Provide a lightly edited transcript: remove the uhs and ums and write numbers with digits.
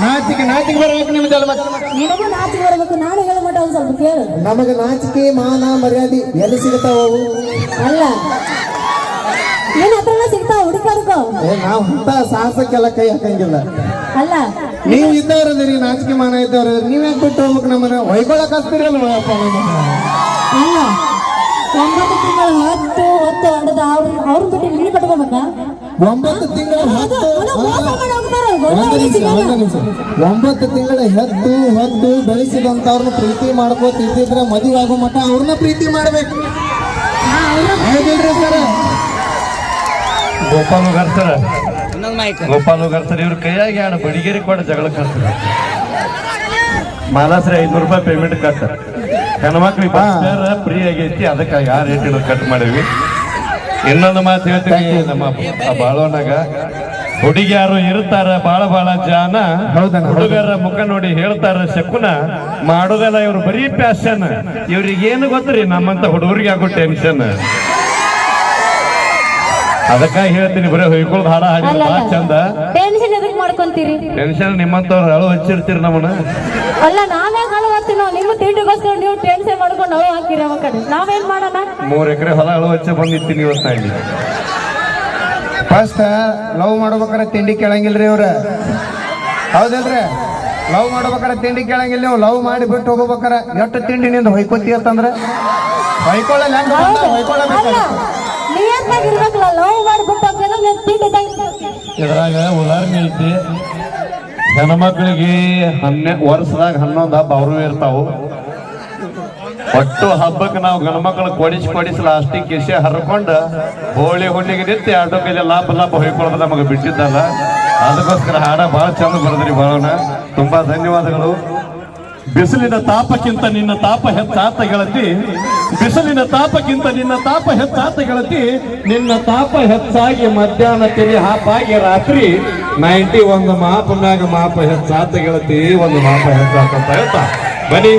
ನಾಚಿಕೆ ನಾಚಿಕೆ ಬರ್ಬೇಕು ನಿಮ್ದೆಲ್ಲ ನಿನಗೂ ನಾಚಿಕೆ ಬರ್ಬೇಕು. ನಾನು ಹೇಳ ಮಟ್ಟ ಒಂದ್ ಸ್ವಲ್ಪ ಕೇಳು. ನಮಗೆ ನಾಚಿಕೆ ಮಾನ ಮರ್ಯಾದೆ ಎಲ್ಲಿ ಸಿಗ್ತಾವ ಅವು? ಅಲ್ಲ ನಿನ್ನ ಹತ್ರನ ಸಿಗ್ತಾವ, ಹುಡುಕಾಡ್ಕೋ. ನಾವು ಅಂತ ಸಾಹಸಕ್ಕೆಲ್ಲ ಕೈ ಹಾಕಂಗಿಲ್ಲ. ಅಲ್ಲ ನೀವು ಇದ್ದವ್ರದ್ರಿ, ನಾಚಿಕೆ ಮಾನ ಇದ್ದವ್ರ, ನೀವ್ಯಾಕೆ ಬಿಟ್ಟು ಹೋಗ್ಬೇಕು? ನಮ್ಮನ್ನ ಹೊಯ್ಕೊಳಕ್ ಹಚ್ತೀರಲ್ವ? ಅಲ್ಲ 9 ತಿಂಗಳು ಹೊತ್ತು ಹೊಡೆದ ಅವ್ರ ಬಿಟ್ಟು ನಿನ್ನ ಕಟ್ಕೋಬೇಕಾ? 9 ತಿಂಗಳ ಹೊತ್ತು 9 ತಿಂಗಳ ಹೊತ್ತು ಬೆಳೆಸಿದಂತವ್ರನ್ನ ಪ್ರೀತಿ ಮಾಡ್ಕೋತಿದ್ರೆ ಮದುವೆ ಆಗೋ ಮಟ್ಟ ಅವ್ರನ್ನ ಪ್ರೀತಿ ಮಾಡ್ಬೇಕು. ಹೌದಿಲ್ರಿ ಸರ್? ಗೋಪಾಲು ಗರ್ಸರ್ ಇವ್ರ ಕೈಯಾಗಿ ಎರಡು ಬಡಿಗೇರಿ ಕೊಡ ಜಗಳಕ್ಕೆ ಹಚ್ತಾರೆ. ಮಾಲಾಸ್ರಿ 500 ರೂಪಾಯಿ ಪೇಮೆಂಟ್ ಕಟ್. ಹೆಣ್ಮಕ್ಳಿಗೆ ಫ್ರೀ ಆಗೈತಿ, ಅದಕ್ಕೆ ಆ ರೇಟ್ ಕಟ್ ಮಾಡೀವಿ. ಇನ್ನೊಂದು ಮಾತು ಹೇಳ್ತೀನಿ, ನಮ್ಮ ಬಾಳೋನಾಗ ಹುಡುಗಿಯಾರು ಇರ್ತಾರ ಬಾಳ ಜನ, ಹುಡುಗರ ಮುಖ ನೋಡಿ ಹೇಳ್ತಾರ ಶಕುನ, ಮಾಡೋದೆಲ್ಲ ಇವ್ರು ಬರೀ ಪ್ಯಾಶನ್. ಇವ್ರಿಗೇನು ಗೊತ್ತ್ರಿ ನಮ್ಮಂತ ಹುಡುಗರಿಗೆ ಆಗೋ ಟೆನ್ಷನ್. ಅದಕ್ಕಾಗಿ ಹೇಳ್ತೀನಿ, ಬರೀ ಹೊಯ್ಕೊಳ್ ಹಾಡ ಹಾಡಿ ಬಹಳ ಚಂದ. ಟೆನ್ಷನ್ ಎದಕ್ ಮಾಡ್ಕೊಂತೀರಿ? ಟೆನ್ಷನ್ ನಿಮ್ಮಂತವ್ರು ಅಳು ಹಚ್ಚಿರ್ತೀರಿ ನಮ್ಮನ್ನ. ಅಲ್ಲ ನಾವೇ ಅಳು ಹಾಕ್ತೀವಿ. ನಾವು ನಿಮ್ಮ ತಿಂಡಿಗೋಸ್ಕರ ನೀವು ಟೆನ್ಷನ್ ಮಾಡ್ಕೊಂಡು ಅಳು ಹಾಕಿರಿ. ಅವ ಕಡೆ ನಾವೇನ್ ಮಾಡೋಣ? 3 ಎಕರೆ ಹೊಲ ಅಳು ಹಚ್ಚ ಬಂದಿತ್ತೀನಿ ಇವತ್ತಾಗಿ. ಫಸ್ಟ್ ಲವ್ ಮಾಡ್ಬೇಕಾರೆ ತಿಂಡಿ ಕೇಳಂಗಿಲ್ರಿ ಇವ್ರ, ಹೌದಿಲ್ರಿ? ಲವ್ ಮಾಡ್ಬೇಕಾರೆ ತಿಂಡಿ ಕೇಳಂಗಿಲ್ಲ. ನೀವು ಲವ್ ಮಾಡಿ ಬಿಟ್ಟು ಹೋಗ್ಬೇಕಾರ ಎಷ್ಟು ತಿಂಡಿ ನಿಂದ ಹೊಯ್ಕೋತಿ ಅಂತಂದ್ರೆ ಹೊಯ್ಕೊಳ್ಳಲ್ಲ. ಇರ್ಬೇಕಲ್ಲ, ಲವ್ ಮಾಡ್ಬಿಟ್ಟು ಇದ್ರಾಗ ಉದಾಹರಣೆ ಐತಿ. ಹೆಣ್ಮಕ್ಳಿಗೆ ವರ್ಷದಾಗ 11 ಹಬ್ಬ ಅವರು ಇರ್ತಾವು. ಒಟ್ಟು ಹಬ್ಬಕ್ಕೆ ನಾವು ಗಂಡ್ಮಕ್ಳು ಕೊಡಿಸಿ ಲಾಸ್ಟಿಗೆ ಕಿಸೆ ಹರ್ಕೊಂಡು ಹೋಳಿ ಹುಣ್ಣಿಗೆ ನಿಂತು 2 ಕೈಲಿ ಲಾಭ ಹೊಯ್ಕೊಳ್ಳೋದು ನಮಗೆ ಬಿಟ್ಟಿದ್ದಲ್ಲ. ಅದಕ್ಕೋಸ್ಕರ ಹಾಡ ಬಹಳ ಚಂದ ಬರೆದ್ರಿ ಬಾಳೋಣ. ತುಂಬಾ ಧನ್ಯವಾದಗಳು. ಬಿಸಿಲಿನ ತಾಪಕ್ಕಿಂತ ನಿನ್ನ ತಾಪ ಹೆಚ್ಚಾತ ಗೆಳತಿ, ಬಿಸಿಲಿನ ತಾಪಕ್ಕಿಂತ ನಿನ್ನ ತಾಪ ಹೆಚ್ಚಾತ ಗೆಳತಿ, ನಿನ್ನ ತಾಪ ಹೆಚ್ಚಾಗಿ ಮಧ್ಯಾಹ್ನ ತೆಲಿ ಹಾಪಾಗಿ ರಾತ್ರಿ 91 ಮಾಪ ಮ್ಯಾಗ ಮಾಪ ಹೆಚ್ಚಾತ ಗೆಳತಿ, ಒಂದು ಮಾಪ ಹೆಚ್ಚಾತ ಅಂತ ಹೇಳ್ತಾ ಬನ್ನಿ.